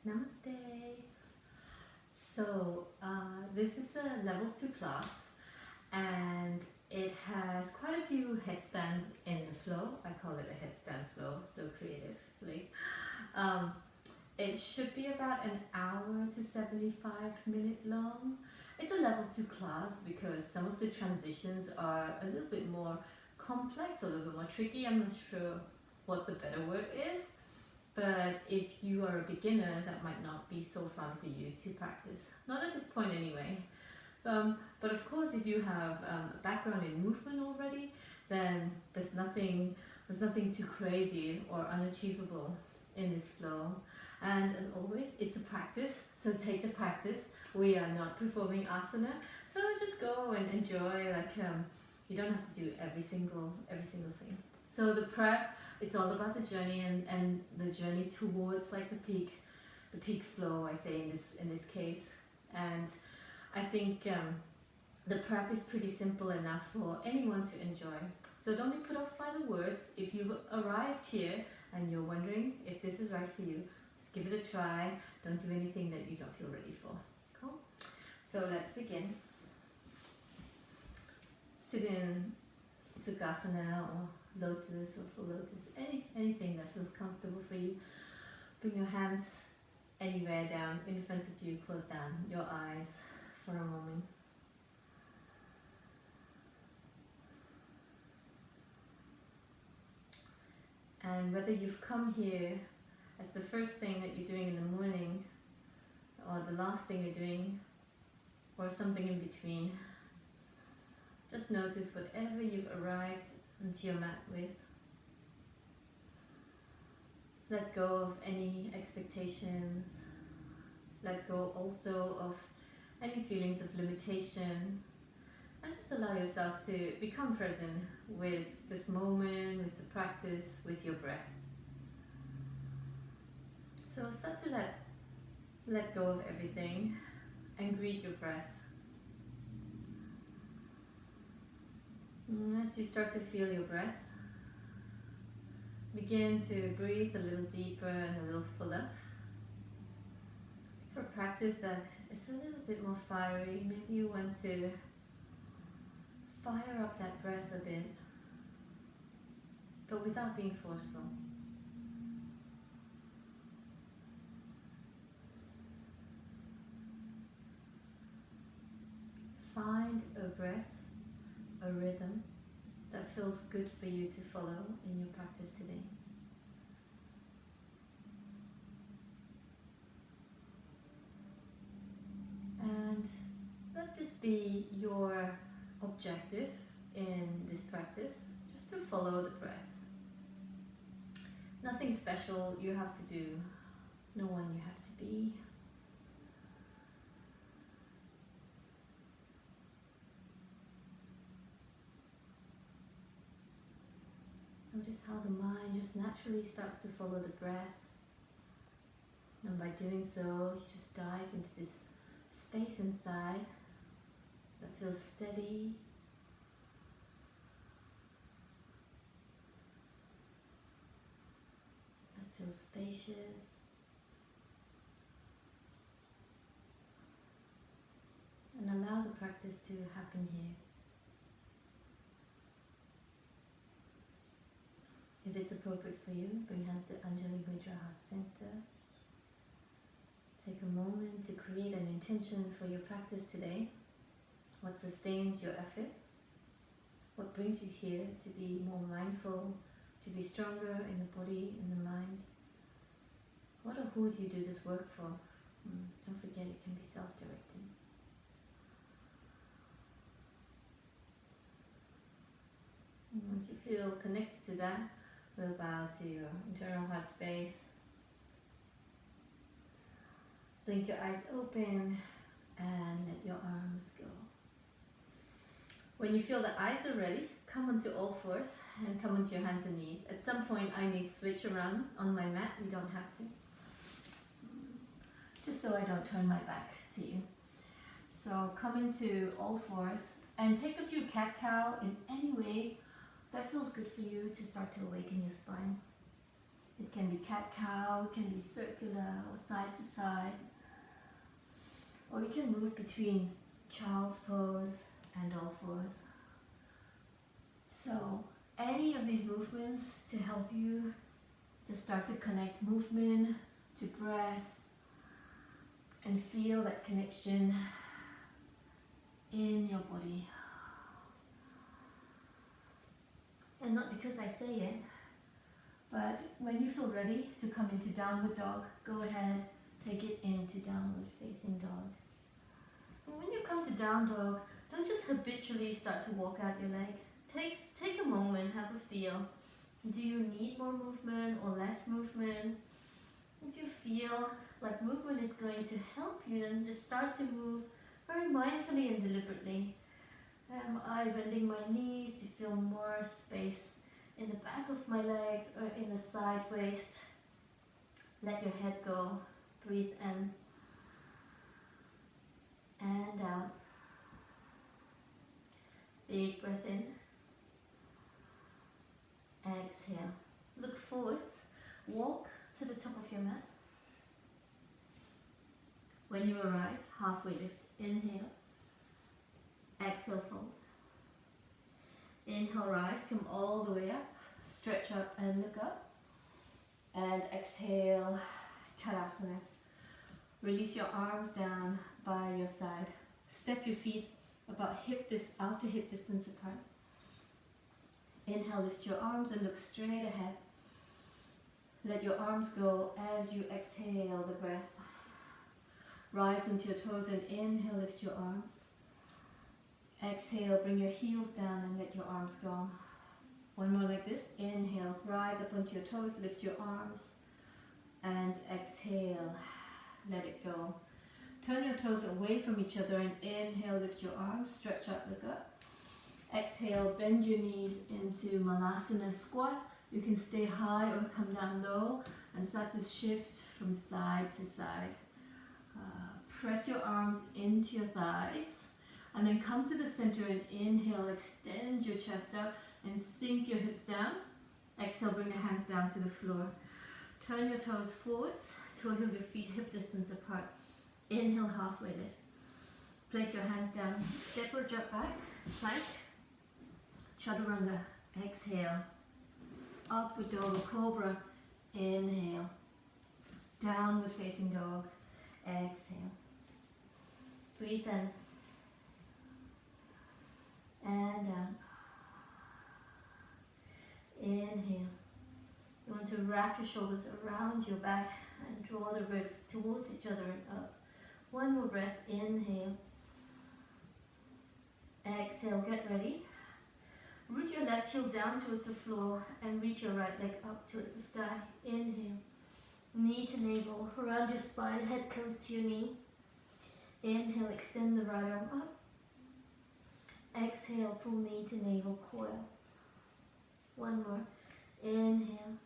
Namaste. So this is a level 2 class and it has quite a few headstands in the flow. I call it a headstand flow, so creatively. It should be about an hour to 75-minute long. It's a level 2 class because some of the transitions are a little bit more complex, a little bit more tricky. I'm not sure what the better word is. But if you are a beginner, that might not be so fun for you to practice. Not at this point anyway. But of course, if you have a background in movement already, then there's nothing too crazy or unachievable in this flow. And as always, it's a practice, so take the practice. We are not performing asana, so just go and enjoy. You don't have to do every single thing. So the prep, it's all about the journey and the journey towards like the peak flow, I say in this case. And I think the prep is pretty simple enough for anyone to enjoy. So don't be put off by the words. If you've arrived here and you're wondering if this is right for you, just give it a try. Don't do anything that you don't feel ready for. Cool? So let's begin. Sit in Sukhasana or lotus or full lotus, anything that feels comfortable for you. Bring your hands anywhere down in front of you, close down your eyes for a moment. And whether you've come here as the first thing that you're doing in the morning or the last thing you're doing or something in between, just notice whatever you've arrived into your mat with. Let go of any expectations. Let go also of any feelings of limitation. And just allow yourselves to become present with this moment, with the practice, with your breath. So start to let go of everything and greet your breath. As you start to feel your breath, begin to breathe a little deeper and a little fuller. For a practice that is a little bit more fiery, maybe you want to fire up that breath a bit, but without being forceful. Find a breath, a rhythm that feels good for you to follow in your practice today. And let this be your objective in this practice, just to follow the breath. Nothing special you have to do, no one you have to be. Notice how the mind just naturally starts to follow the breath. And by doing so, you just dive into this space inside that feels steady, that feels spacious, and allow the practice to happen here. If it's appropriate for you, bring hands to Anjali Mudra, heart center. Take a moment to create an intention for your practice today. What sustains your effort? What brings you here to be more mindful, to be stronger in the body, in the mind? What or who do you do this work for? Don't forget, it can be self-directed. Once you feel connected to that, we'll bow to your internal heart space. Blink your eyes open and let your arms go. When you feel the eyes are ready, come onto all fours and come onto your hands and knees. At some point I may switch around on my mat, you don't have to. Just so I don't turn my back to you. So come into all fours and take a few cat-cow in any way that feels good for you to start to awaken your spine. It can be cat-cow, it can be circular or side to side. Or you can move between child's pose and all fours. So any of these movements to help you to start to connect movement to breath and feel that connection in your body. And not because I say it, but when you feel ready to come into downward dog, go ahead, take it into downward facing dog. And when you come to down dog, don't just habitually start to walk out your leg. Take a moment, have a feel. Do you need more movement or less movement? If you feel like movement is going to help you, then just start to move very mindfully and deliberately. Am I bending my knees to feel more space in the back of my legs or in the side waist? Let your head go. Breathe in and out. Big breath in. Exhale. Look forwards. Walk to the top of your mat. When you arrive, halfway lift. Inhale. Exhale, fold. Inhale, rise. Come all the way up. Stretch up and look up. And exhale, Tadasana. Release your arms down by your side. Step your feet about outer hip distance apart. Inhale, lift your arms and look straight ahead. Let your arms go as you exhale the breath. Rise into your toes and inhale, lift your arms. Exhale, bring your heels down and let your arms go. One more like this. Inhale, rise up onto your toes, lift your arms. And exhale, let it go. Turn your toes away from each other and inhale, lift your arms, stretch up, look up. Exhale, bend your knees into Malasana squat. You can stay high or come down low and start to shift from side to side. Press your arms into your thighs and then come to the center and inhale, extend your chest up and sink your hips down. Exhale, bring your hands down to the floor. Turn your toes forwards, toe heel your feet hip distance apart. Inhale, halfway lift. Place your hands down, step or jump back, plank, chaturanga. Exhale, upward dog or cobra. Inhale, downward facing dog. Exhale, breathe in and out. Inhale. You want to wrap your shoulders around your back and draw the ribs towards each other and up. One more breath. Inhale. Exhale. Get ready. Root your left heel down towards the floor and reach your right leg up towards the sky. Inhale. Knee to navel. Around your spine. Head comes to your knee. Inhale. Extend the right arm up. Exhale. Pull knee to navel. Coil. One more. Inhale.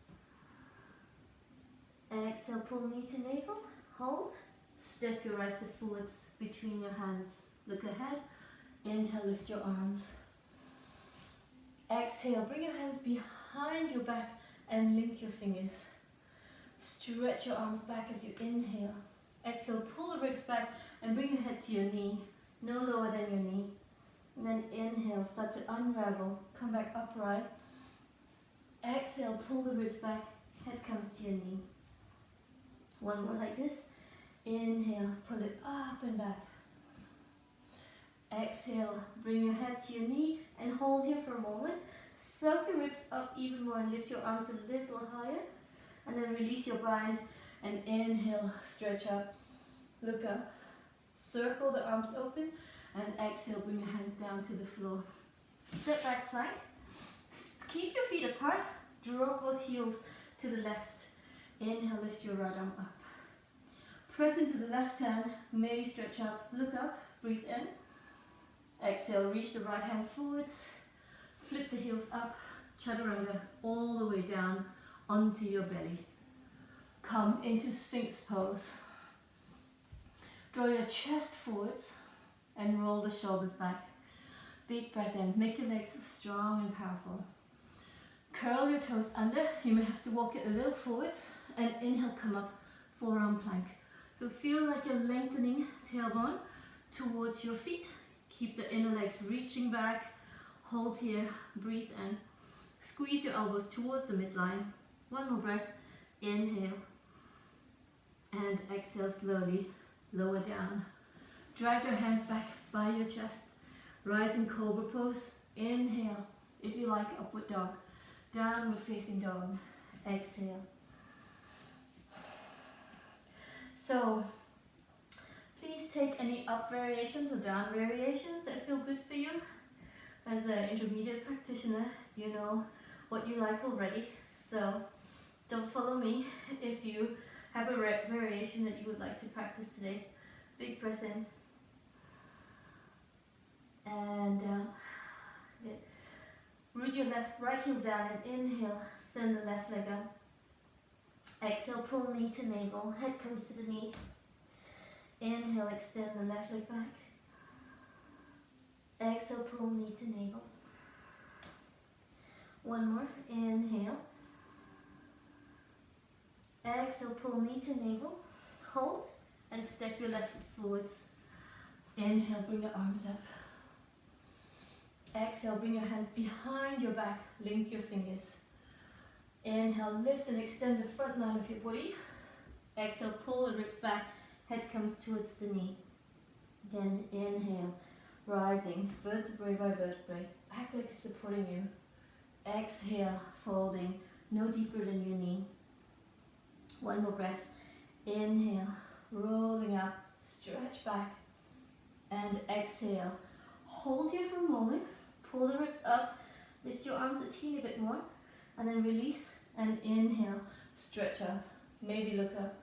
Exhale, pull knee to navel. Hold. Step your right foot forwards between your hands. Look ahead. Inhale, lift your arms. Exhale, bring your hands behind your back and link your fingers. Stretch your arms back as you inhale. Exhale, pull the ribs back and bring your head to your knee. No lower than your knee. And then inhale, start to unravel. Come back upright. Exhale, pull the ribs back, head comes to your knee. One more like this. Inhale, pull it up and back. Exhale, bring your head to your knee and hold here for a moment. Suck your ribs up even more and lift your arms a little higher. And then release your bind and inhale, stretch up, look up. Circle the arms open and exhale, bring your hands down to the floor. Step back plank. Keep your feet apart, draw both heels to the left. Inhale, lift your right arm up. Press into the left hand, maybe stretch up, look up, breathe in. Exhale, reach the right hand forwards, flip the heels up, chaturanga, all the way down onto your belly. Come into Sphinx pose. Draw your chest forwards and roll the shoulders back. Big breath in, make your legs strong and powerful. Curl your toes under. You may have to walk it a little forwards. And inhale, come up, forearm plank. So feel like you're lengthening tailbone towards your feet. Keep the inner legs reaching back. Hold here, breathe in. Squeeze your elbows towards the midline. One more breath. Inhale. And exhale slowly. Lower down. Drag your hands back by your chest. Rising cobra pose. Inhale. If you like, upward dog. Downward facing dog. Exhale. So, please take any up variations or down variations that feel good for you. As an intermediate practitioner, you know what you like already. So, don't follow me if you have a variation that you would like to practice today. Big breath in. And root your right heel down and inhale, send the left leg up. Exhale, pull knee to navel, head comes to the knee. Inhale, extend the left leg back. Exhale, pull knee to navel. One more, inhale. Exhale, pull knee to navel. Hold and step your left foot forwards. Inhale, bring the arms up. Exhale, bring your hands behind your back, link your fingers. Inhale, lift and extend the front line of your body. Exhale, pull the ribs back, head comes towards the knee. Then inhale, rising, vertebrae by vertebrae, act like it's supporting you. Exhale, folding, no deeper than your knee. One more breath. Inhale, rolling up, stretch back, and exhale. Hold here for a moment, pull the ribs up, lift your arms a teeny bit more, and then release and inhale, stretch up, maybe look up.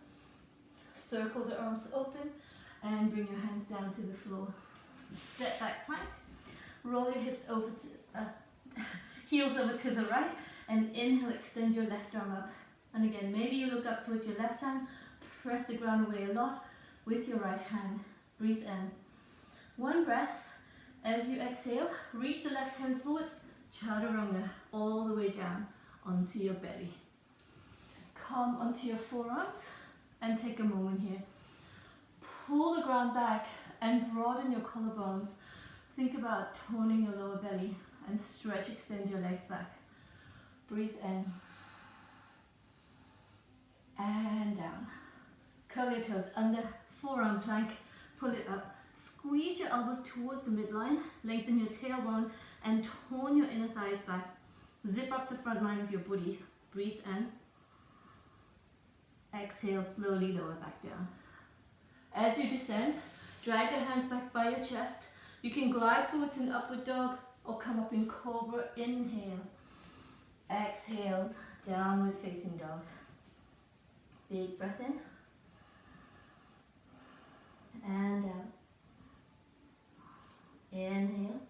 Circle the arms open and bring your hands down to the floor. Step back plank, roll your hips over to, heels over to the right, and inhale, extend your left arm up. And again, maybe you look up towards your left hand, press the ground away a lot with your right hand. Breathe in. One breath. As you exhale, reach the left hand forwards, chaturanga, all the way down onto your belly. Come onto your forearms and take a moment here. Pull the ground back and broaden your collarbones. Think about toning your lower belly and stretch, extend your legs back. Breathe in and down. Curl your toes under, forearm plank, pull it up. Squeeze your elbows towards the midline, lengthen your tailbone and tone your inner thighs back. Zip up the front line of your body. Breathe in. Exhale, slowly lower back down. As you descend, drag your hands back by your chest. You can glide forwards in upward dog or come up in cobra. Inhale. Exhale, downward facing dog. Big breath in. And out. Inhale.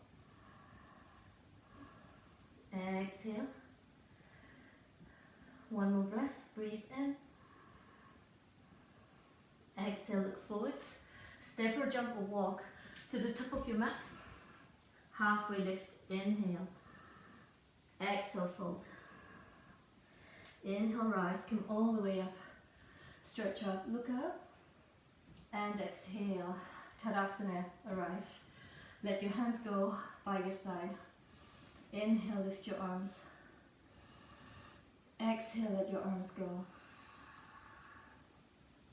Exhale. One more breath. Breathe in. Exhale, look forwards. Step or jump or walk to the top of your mat. Halfway lift. Inhale. Exhale, fold. Inhale, rise. Come all the way up. Stretch up, look up. And exhale. Tadasana, arrive. Let your hands go by your side. Inhale, lift your arms. Exhale, let your arms go.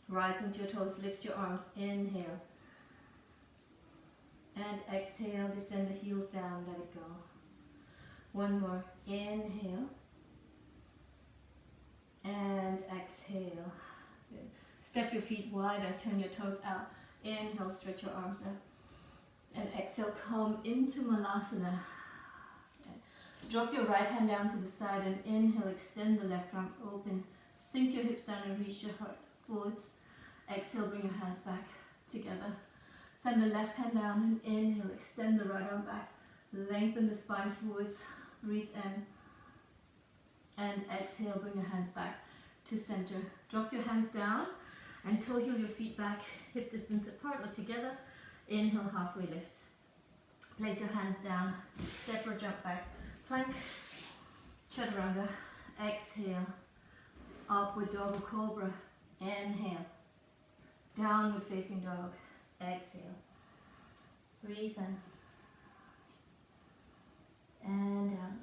Rise into your toes, lift your arms. Inhale. And exhale, descend the heels down, let it go. One more. Inhale. And exhale. Good. Step your feet wider, turn your toes out. Inhale, stretch your arms up. And exhale, come into Malasana. Drop your right hand down to the side and inhale, extend the left arm open. Sink your hips down and reach your heart forwards. Exhale, bring your hands back together. Send the left hand down and inhale, extend the right arm back. Lengthen the spine forwards. Breathe in. And exhale, bring your hands back to center. Drop your hands down and toe heel your feet back, hip distance apart or together. Inhale, halfway lift. Place your hands down, step or jump back. Plank, Chaturanga. Exhale. Upward dog or cobra. Inhale. Downward facing dog. Exhale. Breathe in. And down.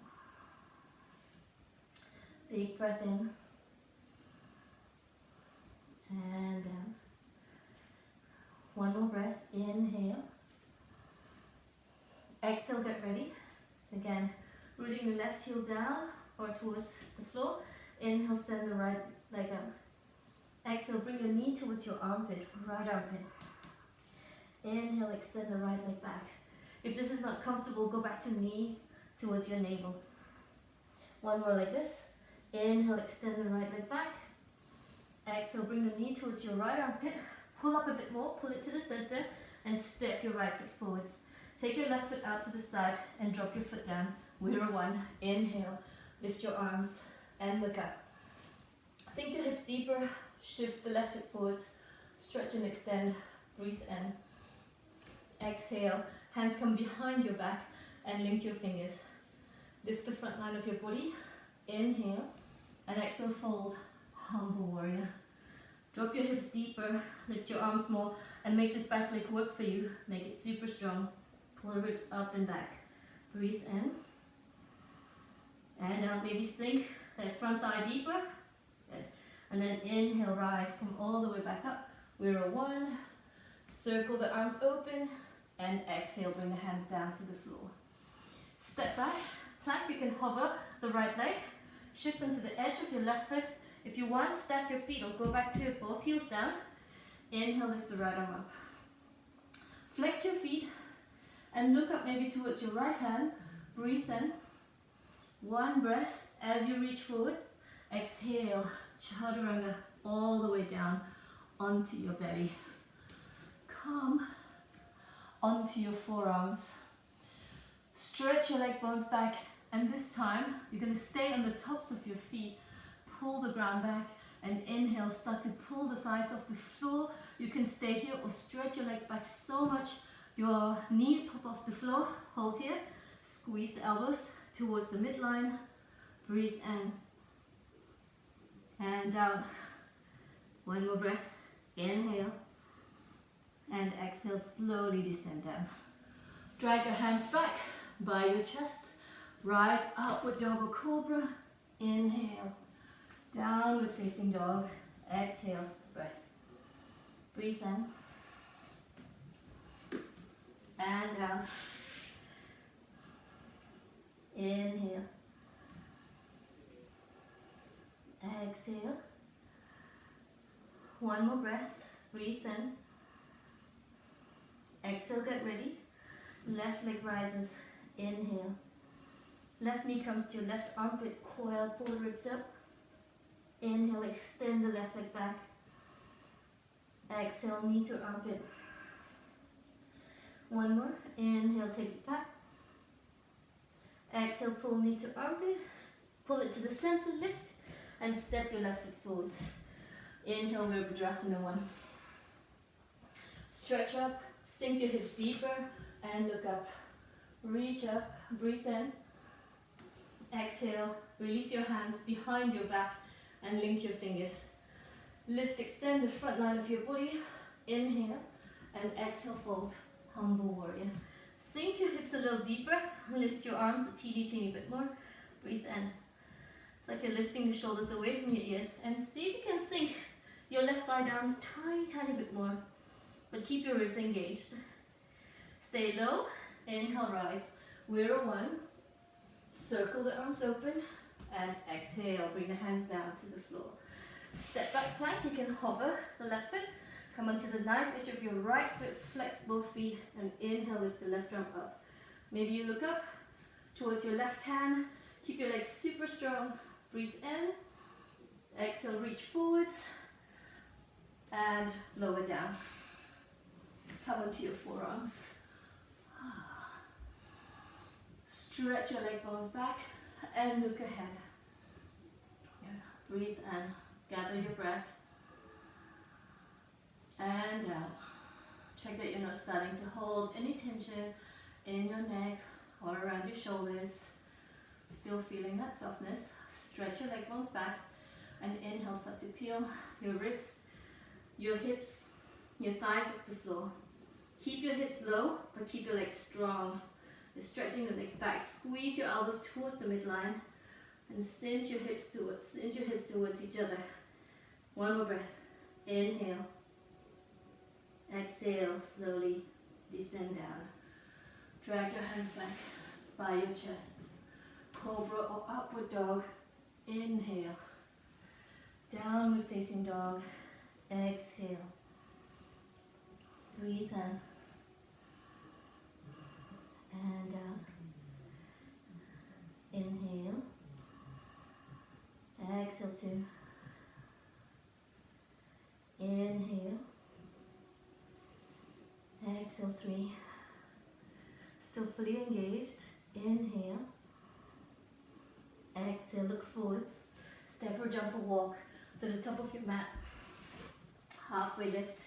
Big breath in. And down. One more breath. Inhale. Exhale, get ready. So again, rooting the left heel down or towards the floor. Inhale, send the right leg up. Exhale, bring your knee towards your armpit, right armpit. Inhale, extend the right leg back. If this is not comfortable, go back to knee towards your navel. One more like this. Inhale, extend the right leg back. Exhale, bring the knee towards your right armpit. Pull up a bit more, pull it to the center, and step your right foot forwards. Take your left foot out to the side and drop your foot down. Warrior one. Inhale, lift your arms and look up. Sink your hips deeper, shift the left hip forwards, stretch and extend, breathe in. Exhale, hands come behind your back and link your fingers. Lift the front line of your body, inhale, and exhale, fold, humble warrior. Drop your hips deeper, lift your arms more, and make this back leg work for you. Make it super strong. Pull the ribs up and back. Breathe in. And out, maybe sink that front thigh deeper. Good. And then inhale, rise, come all the way back up. Warrior one. Circle the arms open. And exhale, bring the hands down to the floor. Step back, plank, you can hover the right leg. Shift into the edge of your left foot. If you want, stack your feet or go back to both heels down. Inhale, lift the right arm up. Flex your feet and look up maybe towards your right hand. Breathe in. One breath as you reach forwards. Exhale, chaturanga all the way down onto your belly. Come onto your forearms. Stretch your leg bones back, and this time you're going to stay on the tops of your feet. Pull the ground back and inhale, start to pull the thighs off the floor. You can stay here or stretch your legs back so much your knees pop off the floor. Hold here, squeeze the elbows towards the midline. Breathe in and out. One more breath. Inhale and exhale, slowly descend down. Drag your hands back by your chest. Rise, upward dog or cobra. Inhale. Downward facing dog. Exhale, breath. Breathe in. And out. Inhale. Exhale. One more breath. Breathe in. Exhale, get ready. Left leg rises. Inhale. Left knee comes to your left armpit. Coil, pull the ribs up. Inhale, extend the left leg back. Exhale, knee to armpit. One more. Inhale, take it back. Exhale, pull knee to armpit. Pull it to the center, lift, and step your left foot forwards. Inhale, Virabhadrasana one. Stretch up, sink your hips deeper, and look up. Reach up, breathe in. Exhale, release your hands behind your back and link your fingers. Lift, extend the front line of your body. Inhale, and exhale, fold. Humble warrior. Sink your hips a little deeper. Lift your arms a teeny bit more. Breathe in. It's like you're lifting the shoulders away from your ears. And see if you can sink your left thigh down a tiny bit more. But keep your ribs engaged. Stay low. Inhale, rise. Warrior one. Circle the arms open. And exhale. Bring the hands down to the floor. Step back plank. You can hover the left foot. Come onto the knife edge of your right foot, flex both feet, and inhale, lift the left arm up. Maybe you look up towards your left hand, keep your legs super strong, breathe in, exhale, reach forwards, and lower down. Come onto your forearms. Stretch your leg bones back, and look ahead. Breathe in, gather your breath. And out. Check that you're not starting to hold any tension in your neck or around your shoulders. Still feeling that softness. Stretch your leg bones back and inhale, start to peel your ribs, your hips, your thighs up the floor. Keep your hips low, but keep your legs strong. You're stretching the legs back. Squeeze your elbows towards the midline and cinch your hips towards each other. One more breath. Inhale. Exhale, slowly descend down. Drag your hands back by your chest. Cobra or upward dog. Inhale. Downward facing dog. Exhale. Breathe in. And out. Inhale. Exhale 2. Inhale. Exhale 3. Still fully engaged. Inhale. Exhale, look forwards. Step or jump or walk to the top of your mat. Halfway lift.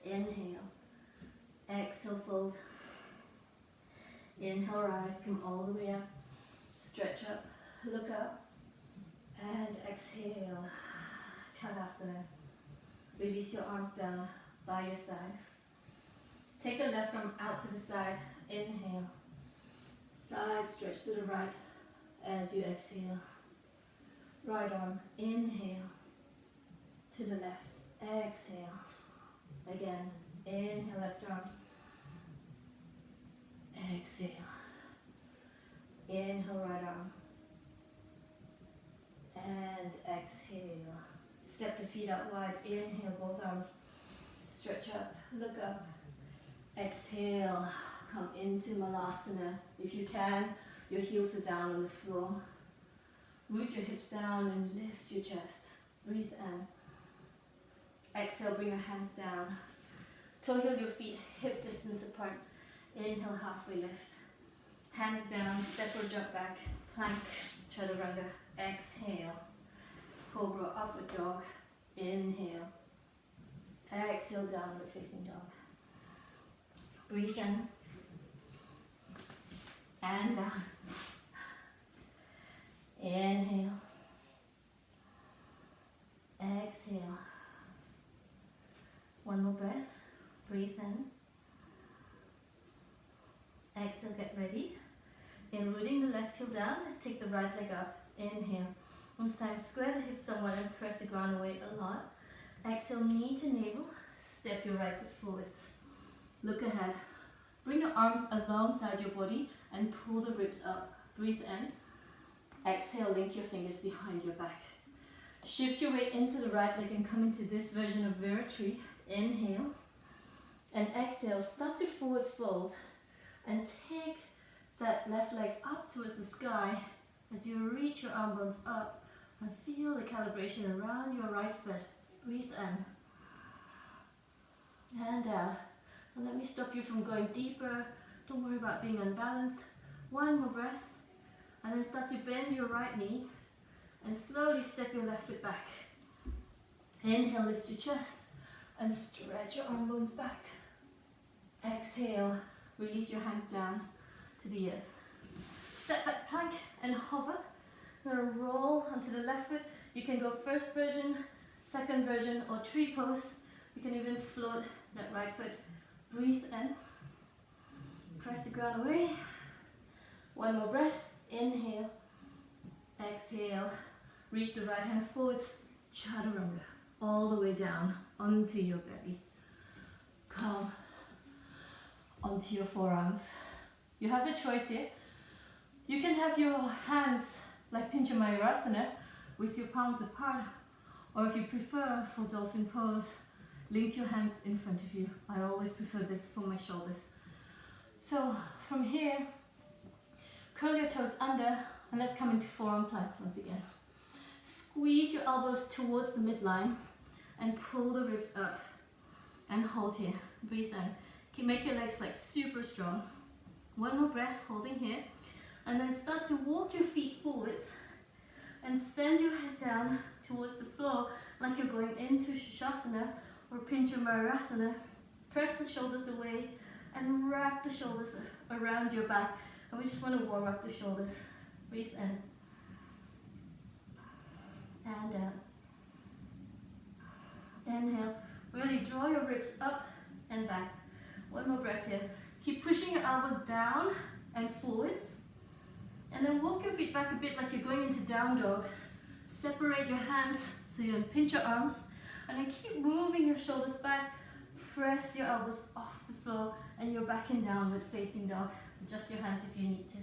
Inhale. Exhale, fold. Inhale, rise, come all the way up. Stretch up, look up. And exhale. Tadasana. Release your arms down by your side. Take the left arm out to the side. Inhale. Side stretch to the right as you exhale. Right arm, inhale. To the left, exhale. Again, inhale, left arm. Exhale. Inhale, right arm. And exhale. Step the feet out wide. Inhale, both arms. Stretch up, look up. Exhale, come into Malasana. If you can, your heels are down on the floor. Root your hips down and lift your chest. Breathe in. Exhale, bring your hands down. Toe heel your feet hip distance apart. Inhale, halfway lift. Hands down, step or jump back. Plank, chaturanga. Exhale. Cobra, upward dog. Inhale. Exhale, downward facing dog. Breathe in. And out. Inhale. Exhale. One more breath. Breathe in. Exhale, get ready. In rooting the left heel down, let's take the right leg up. Inhale. This time, square the hips somewhat and press the ground away a lot. Exhale, knee to navel. Step your right foot forwards. Look ahead. Bring your arms alongside your body and pull the ribs up. Breathe in. Exhale, link your fingers behind your back. Shift your weight into the right leg and come into this version of Viratri. Inhale. And exhale, start to forward fold. And take that left leg up towards the sky as you reach your arm bones up and feel the calibration around your right foot. Breathe in. And out. And let me stop you from going deeper. Don't worry about being unbalanced. One more breath. And then start to bend your right knee and slowly step your left foot back. Inhale, lift your chest and stretch your arm bones back. Exhale, release your hands down to the earth. Step back plank and hover. You're going to roll onto the left foot. You can go first version, second version, or tree pose. You can even float that right foot. Breathe in. Press the ground away. One more breath. Inhale. Exhale. Reach the right hand forwards. Chaturanga. All the way down onto your belly. Come onto your forearms. You have a choice here. You can have your hands like Pincha Mayurasana with your palms apart, or if you prefer for dolphin pose, link your hands in front of you. I always prefer this for my shoulders. So from here, curl your toes under and let's come into forearm plank once again. Squeeze your elbows towards the midline and pull the ribs up and hold here. Breathe in. You can make your legs like super strong. One more breath, holding here. And then start to walk your feet forwards and send your head down towards the floor like you're going into Shasana or Pincha Mayurasana. Press the shoulders away and wrap the shoulders around your back. And we just want to warm up the shoulders. Breathe in. And down. Inhale. Really draw your ribs up and back. One more breath here. Keep pushing your elbows down and forwards. And then walk your feet back a bit like you're going into down dog. Separate your hands so you don't pinch your arms. And then keep moving your shoulders back. Press your elbows off the floor and you're back in downward facing dog. Adjust your hands if you need to.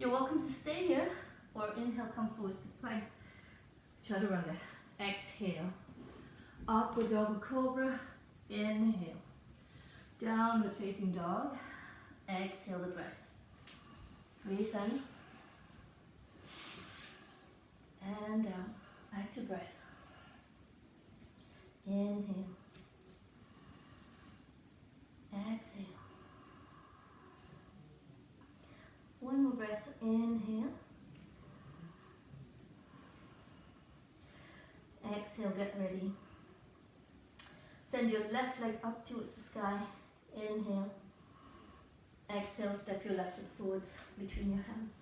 You're welcome to stay here or inhale, come forwards to plank. Chaturanga. Exhale. Upward dog cobra. Inhale. Downward facing dog. Exhale the breath. Breathe in. And down. Back to breath. Inhale. Exhale. One more breath. Inhale. Exhale, get ready. Send your left leg up towards the sky. Inhale. Exhale, step your left foot forwards between your hands.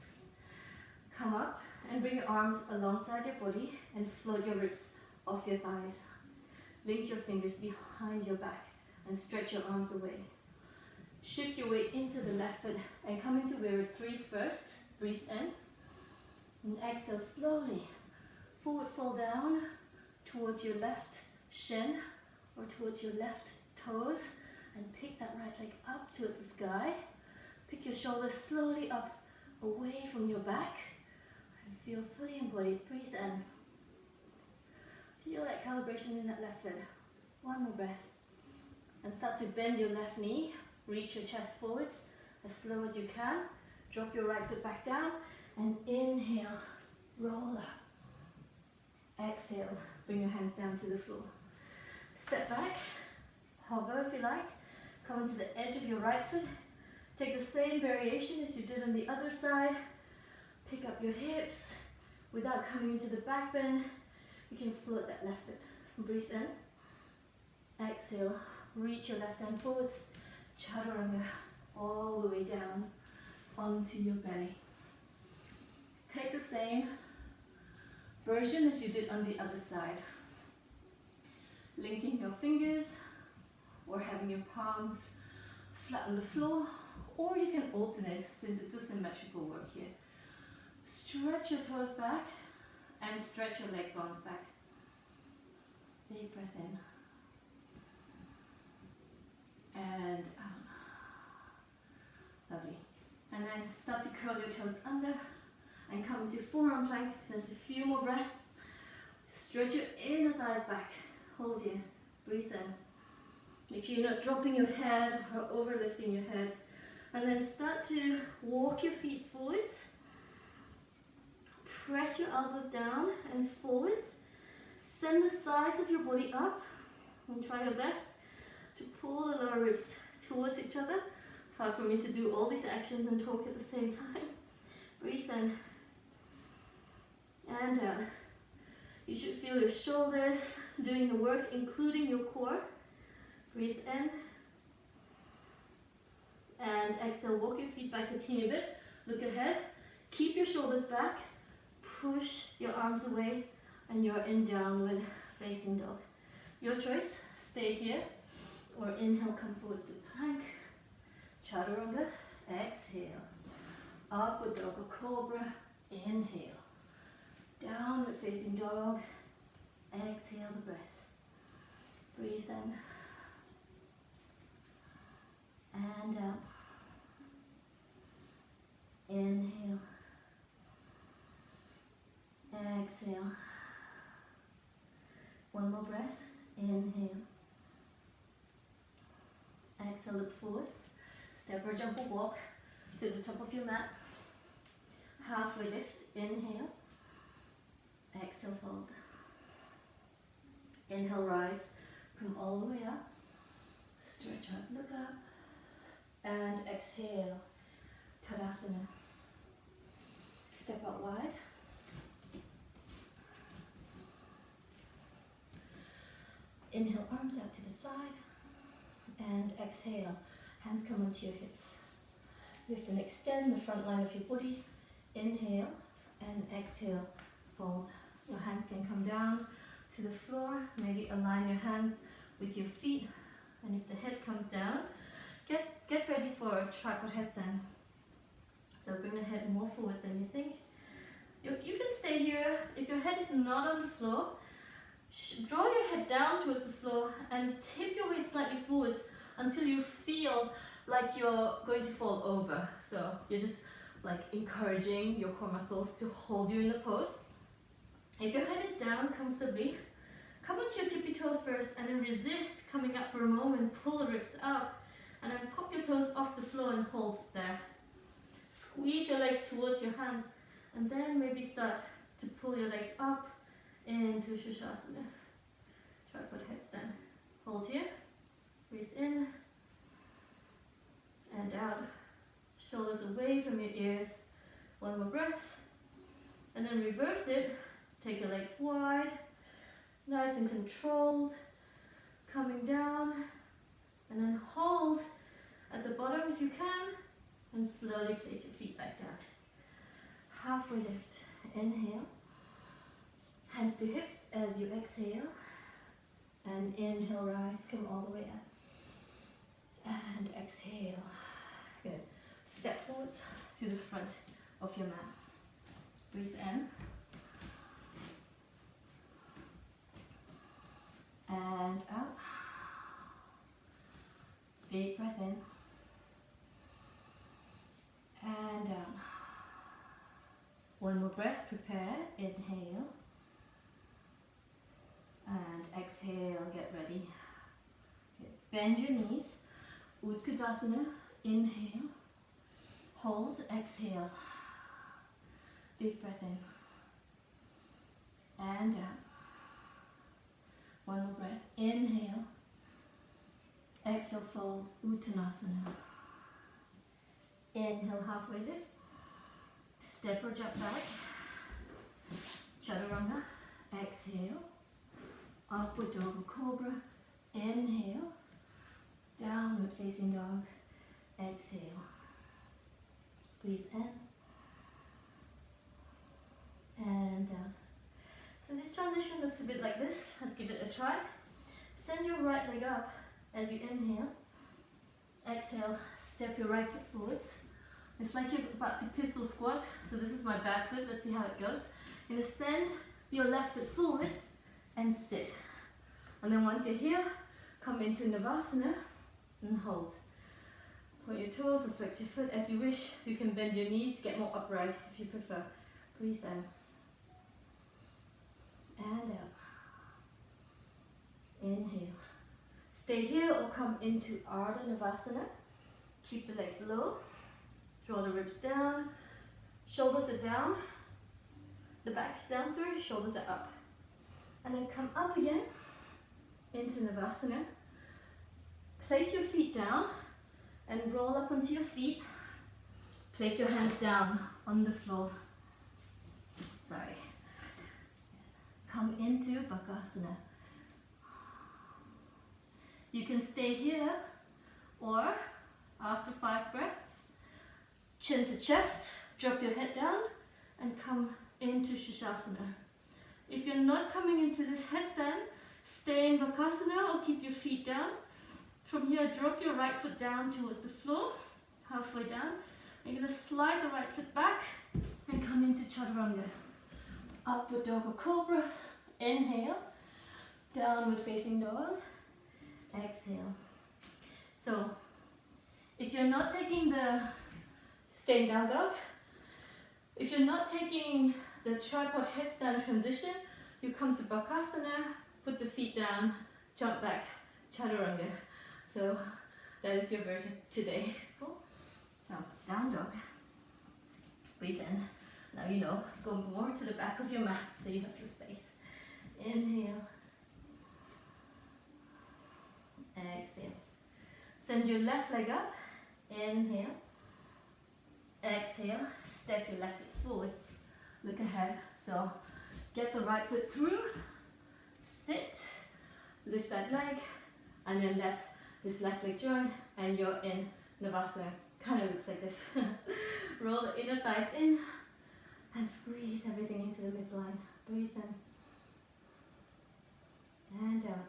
Come up and bring your arms alongside your body and float your ribs off your thighs. Link your fingers behind your back and stretch your arms away. Shift your weight into the left foot and come into warrior three first. Breathe in. And exhale slowly. Forward fold down towards your left shin or towards your left toes. And pick that right leg up towards the sky. Pick your shoulders slowly up away from your back. And feel fully embodied. Breathe in. Feel that calibration in that left foot. One more breath. And start to bend your left knee. Reach your chest forwards as slow as you can. Drop your right foot back down. And inhale. Roll up. Exhale. Bring your hands down to the floor. Step back. Hover if you like. Come onto the edge of your right foot. Take the same variation as you did on the other side. Pick up your hips without coming into the back bend. You can float that left foot. Breathe in. Exhale. Reach your left hand forwards. Chaturanga. All the way down onto your belly. Take the same version as you did on the other side. Linking your fingers or having your palms flat on the floor, or you can alternate since it's a symmetrical work here. Stretch your toes back and stretch your leg bones back. Big breath in and out. Lovely. And then start to curl your toes under and come into forearm plank. There's a few more breaths. Stretch your inner thighs back. Hold here. Breathe in. Make sure you're not dropping your head or overlifting your head. And then start to walk your feet forwards. Press your elbows down and forwards. Send the sides of your body up. And try your best to pull the lower ribs towards each other. It's hard for me to do all these actions and talk at the same time. Breathe in. And down. You should feel your shoulders doing the work, including your core. Breathe in. And exhale, walk your feet back a teeny bit. Look ahead. Keep your shoulders back. Push your arms away. And you're in downward facing dog. Your choice. Stay here. Or inhale, come forwards to plank. Chaturanga. Exhale. Upward dog or cobra. Inhale. Downward facing dog. Exhale the breath. Breathe in. And out. Inhale. Exhale. One more breath. Inhale. Exhale, look forwards. Step or jump or walk to the top of your mat. Halfway lift. Inhale. Exhale, fold. Inhale, rise. Come all the way up. Stretch out, look up. And exhale. Tadasana. Step out wide. Inhale, arms out to the side. And exhale. Hands come onto your hips. Lift and extend the front line of your body. inhale and exhale, fold. Your hands can come down to the floor, maybe align your hands with your feet, and if the head comes down, get ready for a tripod headstand. So bring the head more forward than you think. You can stay here. If your head is not on the floor, draw your head down towards the floor and tip your weight slightly forwards until you feel like you're going to fall over. So you're just like encouraging your core muscles to hold you in the pose. If your head is down comfortably, come onto your tippy toes first and then resist coming up for a moment, pull the ribs up, and then pop your toes off the floor and hold there. Squeeze your legs towards your hands, and then maybe start to pull your legs up into Shasana, tripod headstand. Hold here, breathe in and out, shoulders away from your ears. One more breath, and then reverse it. Take your legs wide, nice and controlled, coming down, and then hold at the bottom if you can, and slowly place your feet back down. Halfway lift, inhale, hands to hips as you exhale, and inhale, rise, come all the way up, and exhale. Good. Step forwards to the front of your mat. Breathe in. And out. Big breath in. And down. One more breath, prepare. Inhale. And exhale, get ready. Bend your knees. Utkatasana. Inhale. Hold, exhale. Big breath in. And down. One more breath. Inhale. Exhale, fold. Uttanasana. Inhale, halfway lift. Step or jump back. Chaturanga. Exhale. Upward dog cobra. Inhale. Downward facing dog. Exhale. Breathe in. And down. So this transition looks a bit like this. Let's give it a try. Send your right leg up as you inhale. Exhale, step your right foot forwards. It's like you're about to pistol squat. So this is my bad foot. Let's see how it goes. You're going to send your left foot forwards and sit. And then once you're here, come into Navasana and hold. Point your toes or flex your foot as you wish. You can bend your knees to get more upright if you prefer. Breathe in. And out. Inhale. Stay here or come into Ardha Navasana. Keep the legs low. Draw the ribs down. Shoulders are down. The back is down, sorry. Shoulders are up. And then come up again into Navasana. Place your feet down and roll up onto your feet. Place your hands down on the floor. Sorry. Come into Bakasana. You can stay here, or after 5 breaths, chin to chest, drop your head down and come into Shasana. If you're not coming into this headstand, stay in Bakasana or keep your feet down. From here, drop your right foot down towards the floor, halfway down. You're going to slide the right foot back and come into Chaturanga. Upward dog or cobra. Inhale. Downward facing dog. Exhale. So, if you're not taking the staying down dog, if you're not taking the tripod headstand transition, you come to Bakasana, put the feet down, jump back, Chaturanga. So, that is your version today. Cool. So, down dog. Breathe in. Now you know, go more to the back of your mat so you have the space. Inhale. Exhale. Send your left leg up. Inhale. Exhale. Step your left foot forward. Look ahead. So get the right foot through. Sit. Lift that leg. And then this left leg joint. And you're in Navasana. Kind of looks like this. Roll the inner thighs in. And squeeze everything into the midline. Breathe in. And out.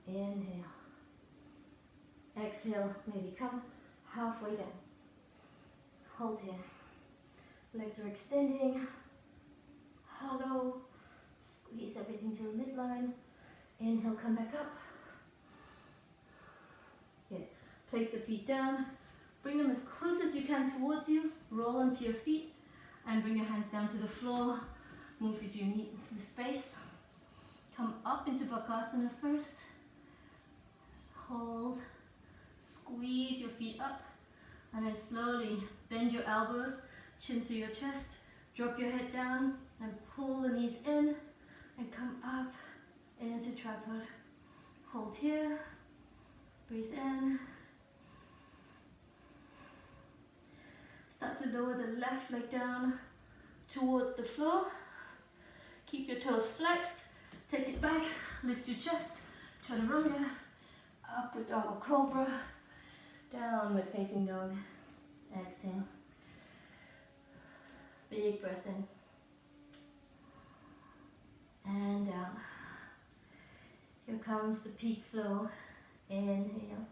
Inhale. Exhale, maybe come halfway down. Hold here. Legs are extending. Hollow. Squeeze everything to the midline. Inhale, come back up. Good. Place the feet down. Bring them as close as you can towards you. Roll onto your feet and bring your hands down to the floor. Move if you need the space. Come up into Bakasana first. Hold. Squeeze your feet up. And then slowly bend your elbows, chin to your chest. Drop your head down and pull the knees in and come up into tripod. Hold here. Breathe in. Start to lower the left leg down towards the floor. Keep your toes flexed. Take it back. Lift your chest. Chaturanga. Upward dog or cobra. Downward facing dog. Exhale. Big breath in. And down. Here comes the peak flow. Inhale.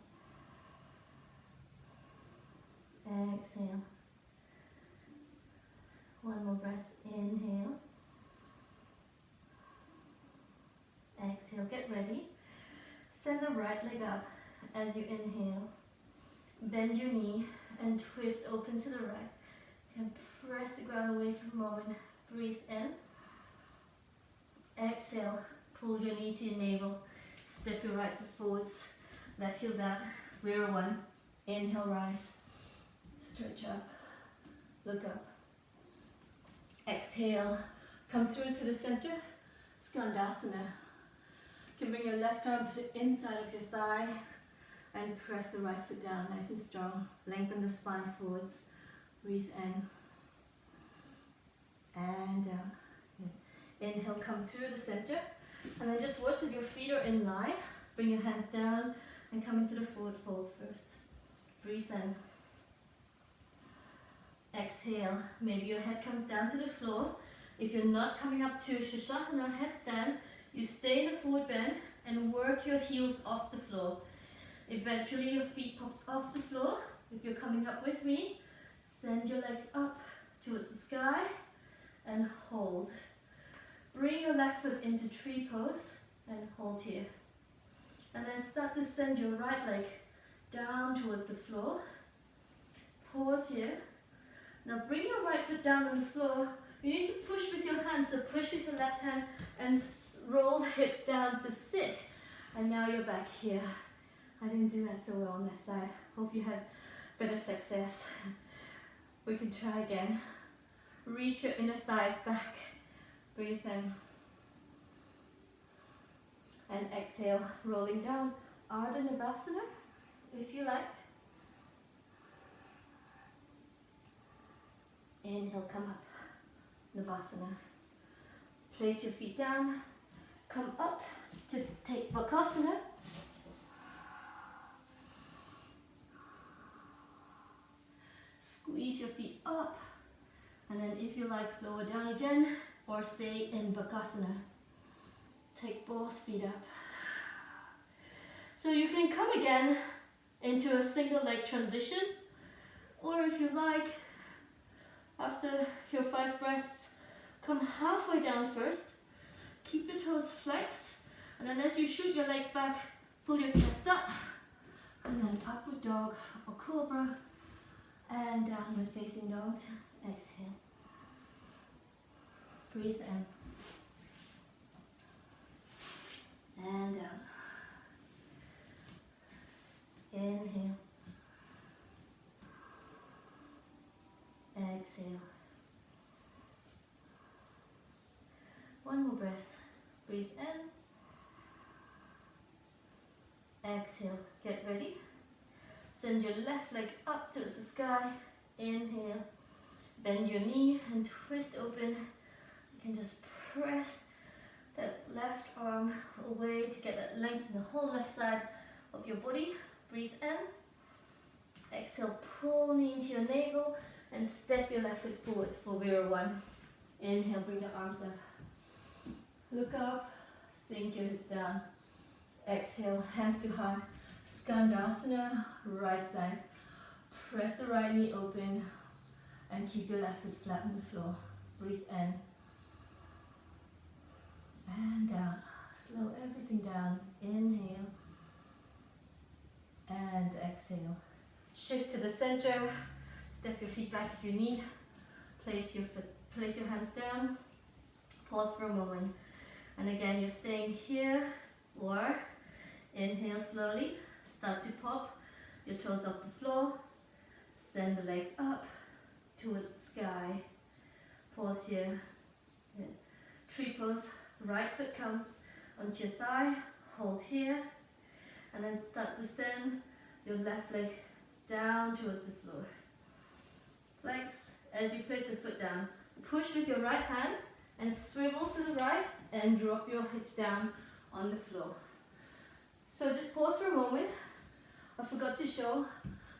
Exhale. One more breath. Inhale. Exhale. Get ready. Send the right leg up as you inhale. Bend your knee and twist open to the right. You can press the ground away for a moment. Breathe in. Exhale. Pull your knee to your navel. Step your right foot forwards. Left heel down. Warrior one. Inhale, rise. Stretch up. Look up. Exhale. Come through to the center. Skandasana. You can bring your left arm to the inside of your thigh and press the right foot down nice and strong. Lengthen the spine forwards. Breathe in. And down. Inhale, come through the center. And then just watch that your feet are in line. Bring your hands down and come into the forward fold first. Breathe in. Exhale. Maybe your head comes down to the floor. If you're not coming up to Shashatana or headstand, you stay in a forward bend and work your heels off the floor. Eventually your feet pops off the floor. If you're coming up with me, send your legs up towards the sky and hold. Bring your left foot into tree pose and hold here. And then start to send your right leg down towards the floor. Pause here. Now bring your right foot down on the floor. You need to push with your hands, so push with your left hand and roll the hips down to sit. And now you're back here. I didn't do that so well on this side. Hope you had better success. We can try again. Reach your inner thighs back. Breathe in. And exhale, rolling down. Ardha Navasana, if you like. Inhale, come up. Navasana. Place your feet down. Come up to take Bakasana. Squeeze your feet up. And then if you like, lower down again or stay in Bakasana. Take both feet up. So you can come again into a single leg transition, or if you like, after your 5 breaths, come halfway down first. Keep your toes flexed, and then as you shoot your legs back, pull your chest up, and then upward dog or cobra, and downward facing dog. Exhale. Breathe in. And down. Inhale. Exhale. One more breath. Breathe in. Exhale. Get ready. Send your left leg up towards the sky. Inhale. Bend your knee and twist open. You can just press that left arm away to get that length in the whole left side of your body. Breathe in. Exhale, pull knee into your navel. and step your left foot forwards for warrior one. Inhale, bring the arms up. Look up, sink your hips down. Exhale, hands to heart. Skandasana, right side. Press the right knee open and keep your left foot flat on the floor. Breathe in and down. Slow everything down. Inhale and exhale. Shift to the center. Step your feet back if you need. Place your hands down. Pause for a moment. And again, you're staying here, or inhale slowly. Start to pop your toes off the floor. Send the legs up towards the sky. Pause here. Tree pose. Right foot comes onto your thigh. Hold here. And then start to send your left leg down towards the floor. Flex as you place the foot down. Push with your right hand and swivel to the right and drop your hips down on the floor. So just pause for a moment. I forgot to show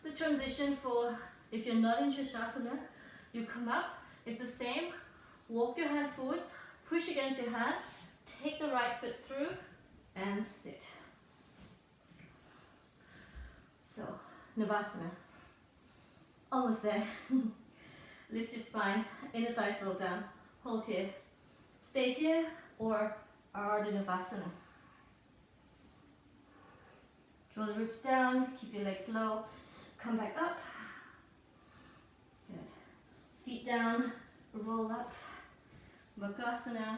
the transition for if you're not in Shirshasana. You come up, it's the same. Walk your hands forwards, push against your hand, take the right foot through and sit. So, Navasana. Almost there. Lift your spine, inner thighs roll down. Hold here. Stay here or Ardha Navasana. Draw the ribs down, keep your legs low. Come back up. Good. Feet down, roll up. Bakasana.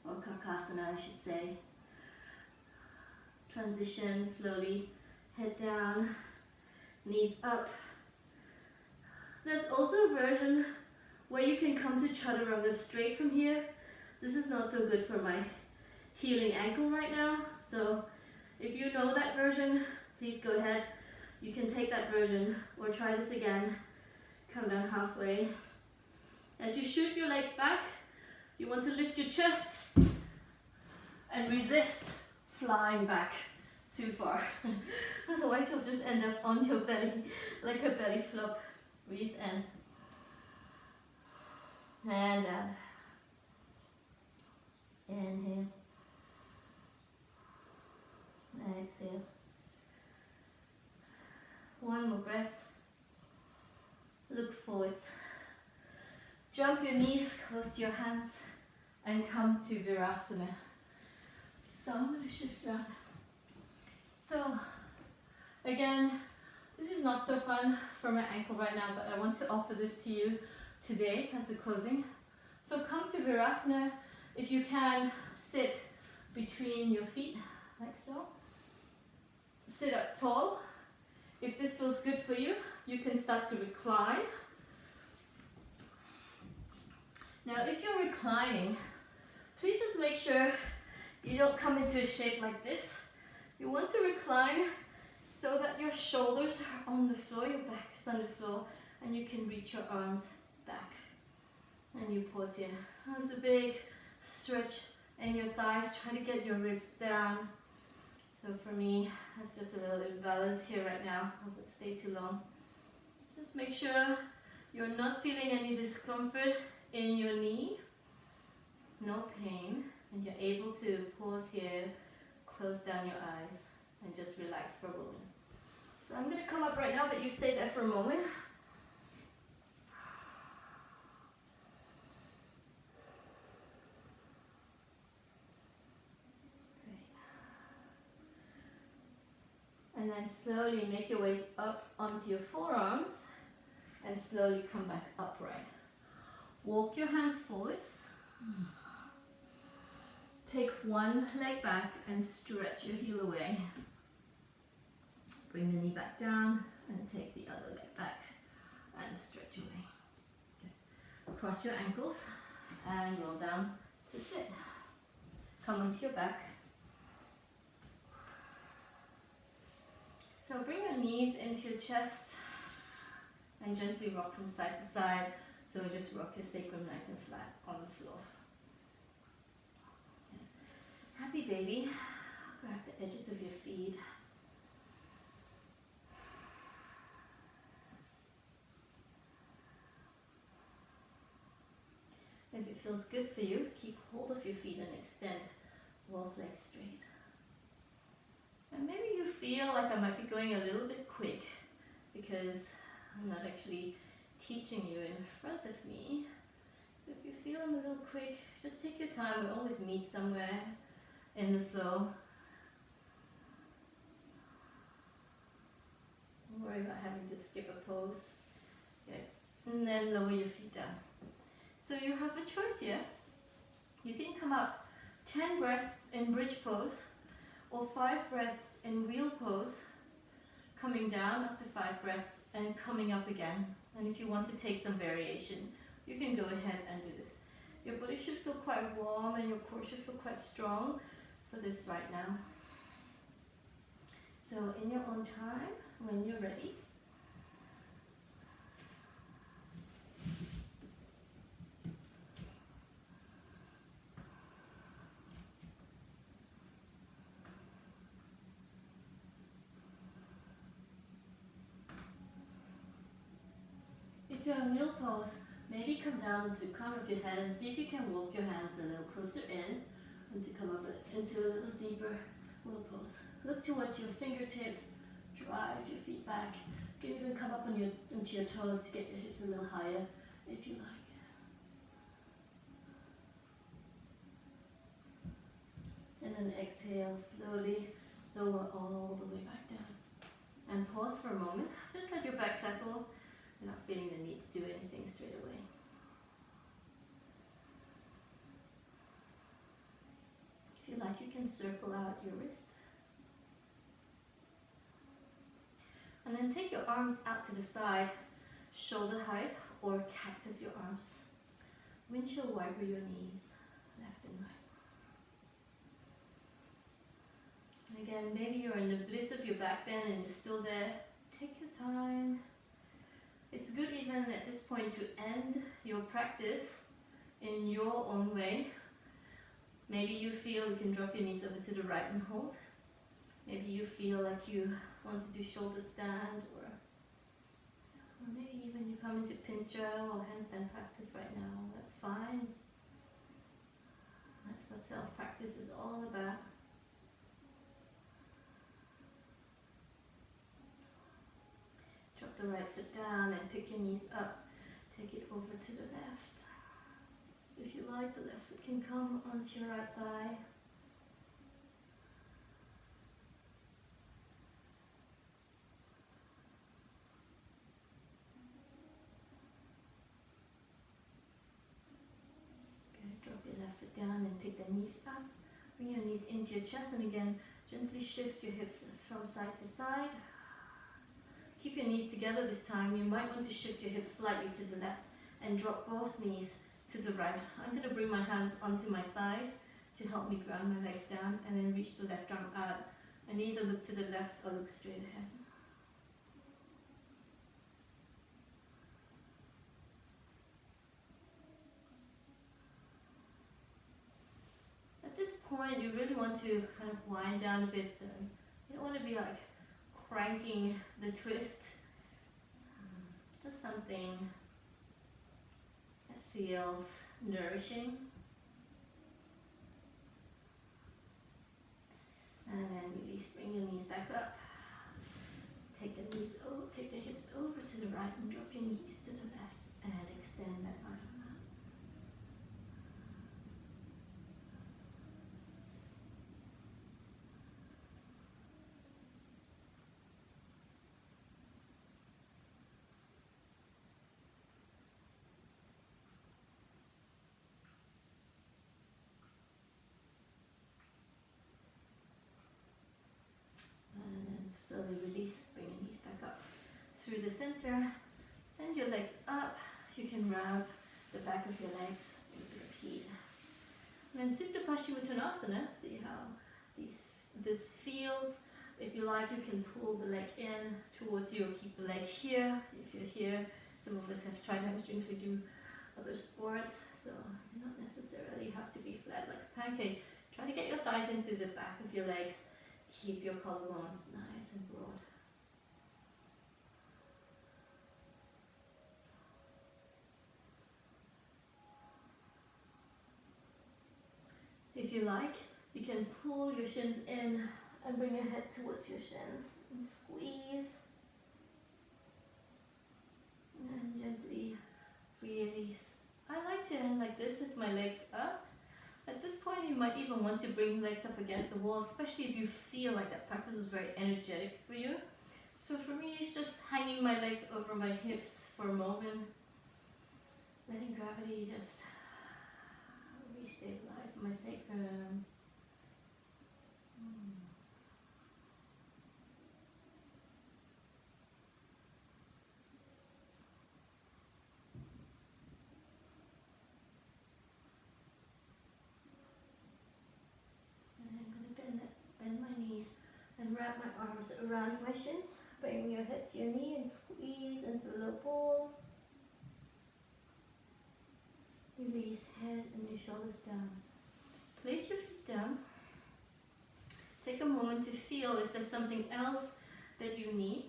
Or Kakasana, I should say. Transition slowly. Head down, knees up. There's also a version where you can come to Chaturanga straight from here. This is not so good for my healing ankle right now. So if you know that version, please go ahead. You can take that version or try this again. Come down halfway. As you shoot your legs back, you want to lift your chest and resist flying back too far. Otherwise you'll just end up on your belly like a belly flop. Breathe in and out. Inhale. Exhale. One more breath. Look forward. Jump your knees close to your hands and come to Virasana. So I'm going to shift around. So again, this is not so fun for my ankle right now, but I want to offer this to you today as a closing. So come to Virasana. If you can, sit between your feet like so. Sit up tall. If this feels good for you, you can start to recline. Now if you're reclining, please just make sure you don't come into a shape like this. You want to recline so that your shoulders are on the floor, your back is on the floor, and you can reach your arms back. And you pause here. That's a big stretch in your thighs. Try to get your ribs down. So for me, that's just a little imbalance here right now. I would stay too long. Just make sure you're not feeling any discomfort in your knee. No pain. And you're able to pause here, close down your eyes, and just relax for a moment. So I'm going to come up right now, but you stay there for a moment. And then slowly make your way up onto your forearms and slowly come back upright. Walk your hands forwards. Take one leg back and stretch your heel away. Bring the knee back down and take the other leg back and stretch away. Okay. Cross your ankles and roll down to sit. Come onto your back. So bring your knees into your chest and gently rock from side to side. So just rock your sacrum nice and flat on the floor. Happy baby. Grab the edges of your feet. if it feels good for you, keep hold of your feet and extend both legs straight. And maybe you feel like I might be going a little bit quick because I'm not actually teaching you in front of me. So if you feel I'm a little quick, just take your time. We always meet somewhere in the flow. Don't worry about having to skip a pose. Okay. And then lower your feet down. So you have a choice here. You can come up 10 breaths in bridge pose or 5 breaths in wheel pose, coming down after 5 breaths and coming up again. And if you want to take some variation, you can go ahead and do this. Your body should feel quite warm and your core should feel quite strong for this right now. So in your own time, when you're ready, if you're in wheel pose, maybe come down into crown of your head and see if you can walk your hands a little closer in and to come up into a little deeper wheel pose. Look towards your fingertips, drive your feet back. You can even come up on into your toes to get your hips a little higher if you like. And then exhale, slowly lower all the way back down. And pause for a moment. Just let your back settle. You're not feeling the need to do anything straight away. If you like, you can circle out your wrist. And then take your arms out to the side, shoulder height, or cactus your arms. Windshield wiper your knees, left and right. And again, maybe you're in the bliss of your back bend and you're still there. Take your time. It's good even at this point to end your practice in your own way. Maybe you feel you can drop your knees over to the right and hold. Maybe you feel like you want to do shoulder stand, or maybe even you come into pincher or handstand practice right now. That's fine. That's what self-practice is all about. Drop the right foot down and pick your knees up. Take it over to the left. If you like, the left foot can come onto your right thigh. Drop your left foot down and pick the knees up. Bring your knees into your chest and again, gently shift your hips from side to side. Keep your knees together this time. You might want to shift your hips slightly to the left and drop both knees to the right. I'm going to bring my hands onto my thighs to help me ground my legs down and then reach the left arm out and either look to the left or look straight ahead. At this point, you really want to kind of wind down a bit. So you don't want to be like cranking the twist. Just something that feels nourishing. And then release, bring your knees back up. Take the hips over to the right and drop your knees to the left and extend that right arm out. Slowly release, bring your knees back up through the center. Send your legs up. You can rub the back of your legs with your feet. And then Supta Paschimottanasana. See how this feels. If you like, you can pull the leg in towards you or keep the leg here. If you're here, some of us have tried hamstrings, we do other sports. So you don't necessarily have to be flat like a pancake. Try to get your thighs into the back of your legs. Keep your collarbones nice and broad. you like, you can pull your shins in and bring your head towards your shins and squeeze. And gently release. I like to end like this with my legs up. At this point you might even want to bring legs up against the wall, especially if you feel like that practice was very energetic for you. So for me it's just hanging my legs over my hips for a moment, letting gravity just restabilize my sacrum. And I'm going to bend my knees and wrap my arms around my shins. Bring your head to your knee and squeeze into a low ball. Release head and your shoulders down. Place your feet down. Take a moment to feel if there's something else that you need.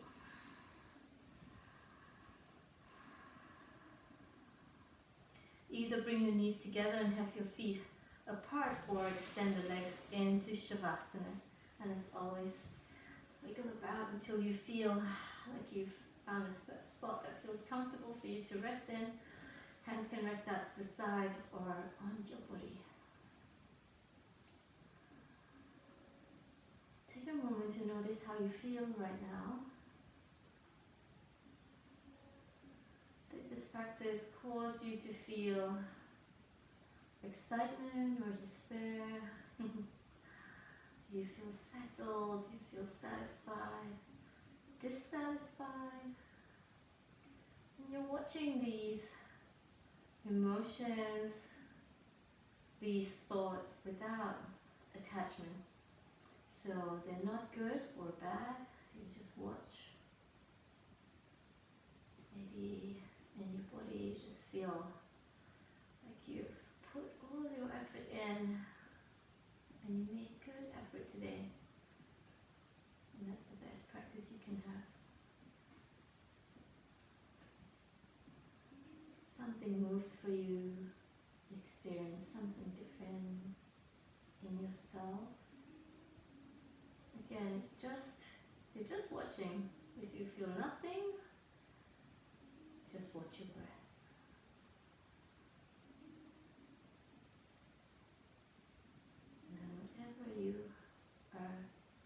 Either bring the knees together and have your feet apart, or extend the legs into Shavasana. And as always, wiggle about until you feel like you've found a spot that feels comfortable for you to rest in. Hands can rest out to the side or on your body. Take a moment to notice how you feel right now. Did this practice cause you to feel excitement or despair? Do you feel settled? Do you feel satisfied? Dissatisfied? And you're watching these emotions, these thoughts without attachment. So they're not good or bad, you just watch. Maybe in your body you just feel like you've put all your effort in and you made good effort today. And that's the best practice you can have. Something moves for you, you experience something different in yourself. Again, you're just watching. If you feel nothing, just watch your breath. And then whatever you are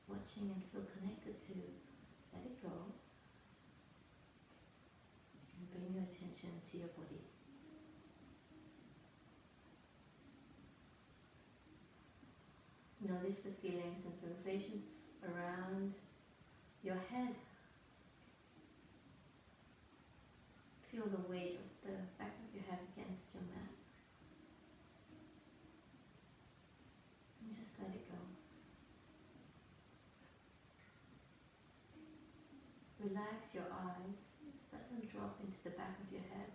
watching and feel connected to, let it go. And bring your attention to your body. Notice the feelings and sensations around your head. Feel the weight of the back of your head against your mat. And just let it go. Relax your eyes. Just let them drop into the back of your head.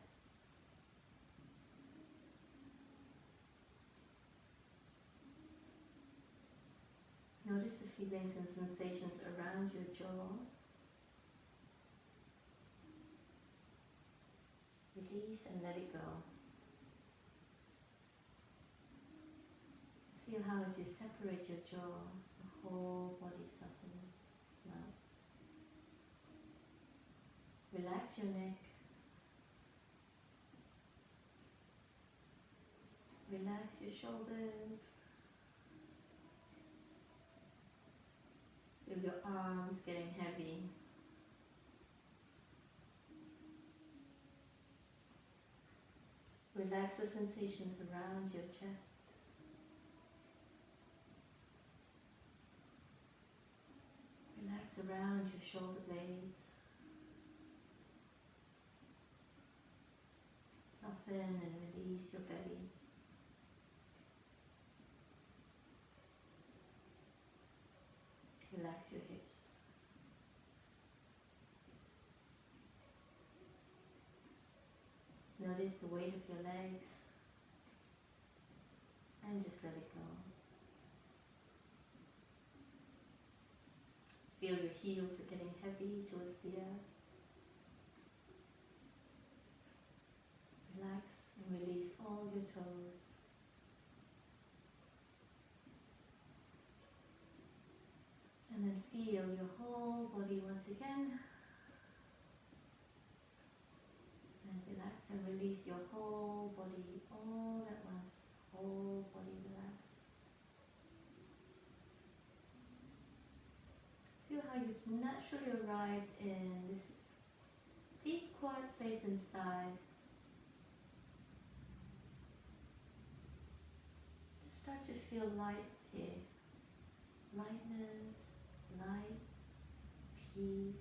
Notice the feelings and sensations around your jaw. Release and let it go. Feel how as you separate your jaw, the whole body softens, just melts. Relax your neck. Relax your shoulders. Feel your arms getting heavy. Relax the sensations around your chest. Relax around your shoulder blades. Soften and release your belly. Relax your hips. Notice the weight of your legs and just let it go. Feel your heels are getting heavy towards the earth. Relax and release all your toes. feel your whole body once again. And relax and release your whole body all at once. Whole body relax. Feel how you've naturally arrived in this deep, quiet place inside. Just start to feel light here. Lightness, light, peace,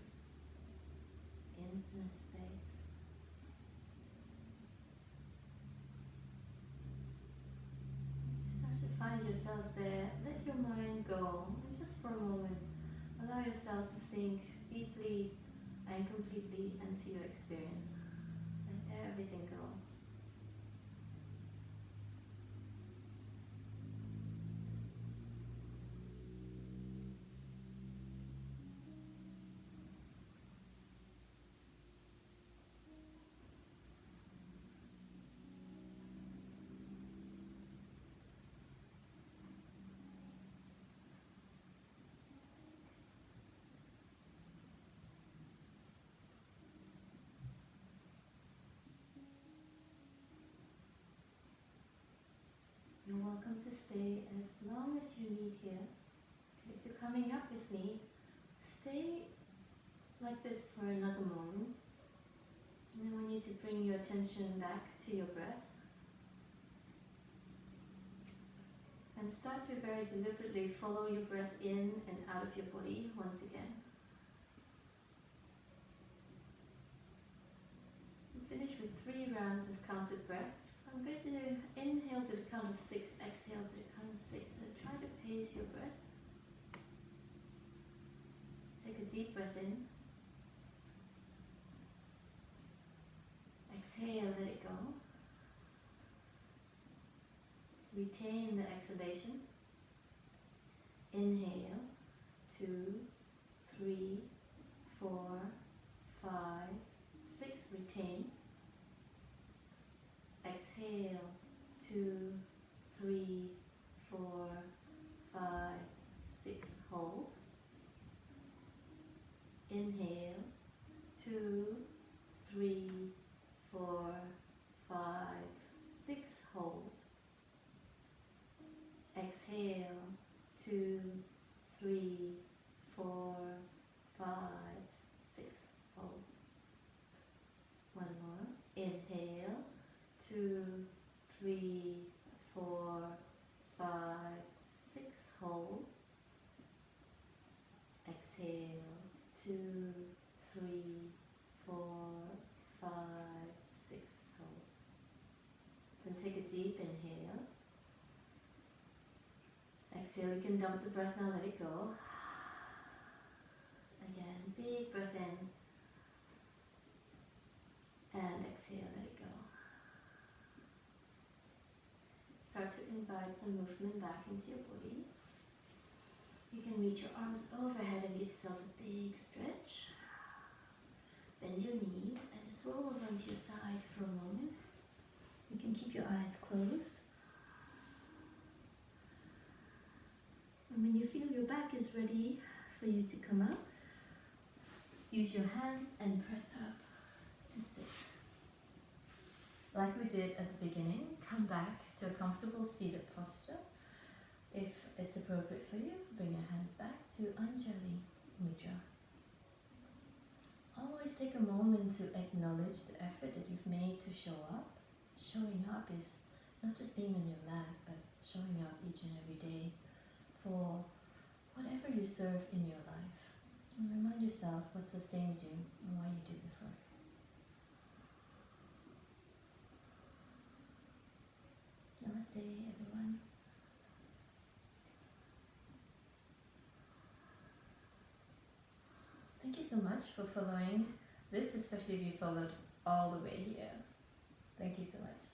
infinite space. Start to find yourself there. Let your mind go, and just for a moment, allow yourselves to sink deeply and completely into your experience. Let everything go. You're welcome to stay as long as you need here. If you're coming up with me, stay like this for another moment. And then we need to bring your attention back to your breath. And start to very deliberately follow your breath in and out of your body once again. And finish with 3 rounds of counted breaths. I'm going to inhale to the count of 6, exhale to the count of 6. So try to pace your breath. Take a deep breath in. Exhale, let it go. Retain the exhalation. Inhale, 2, 3, 4, 5, 6. Retain. Exhale, 2, 3, 4, 5, 6. Hold. Inhale, 2, 3, 4, 5, 6. Hold. Exhale, 2, 3, 4, 5, 6. Hold. One more. Inhale, 2, 3, 4, 5, 6. Hold. Exhale, 2, 3, 4, 5, 6. Hold. Then take a deep inhale. Exhale, you can dump the breath now, let it go. Again, big breath in. And exhale, let it go. Start to invite some movement back into your body. You can reach your arms overhead and give yourselves a big stretch. Bend your knees and just roll over onto your side for a moment. You can keep your eyes closed. And when you feel your back is ready for you to come up, use your hands and press up to sit. Like we did at the beginning, come back to a comfortable seated posture. If it's appropriate for you, bring your hands back to Anjali Mudra. Always take a moment to acknowledge the effort that you've made to show up. Showing up is not just being on your mat, but showing up each and every day for whatever you serve in your life. And remind yourselves what sustains you and why you do this work. Namaste, everyone. Thank you so much for following this, especially if you followed all the way here. Thank you so much.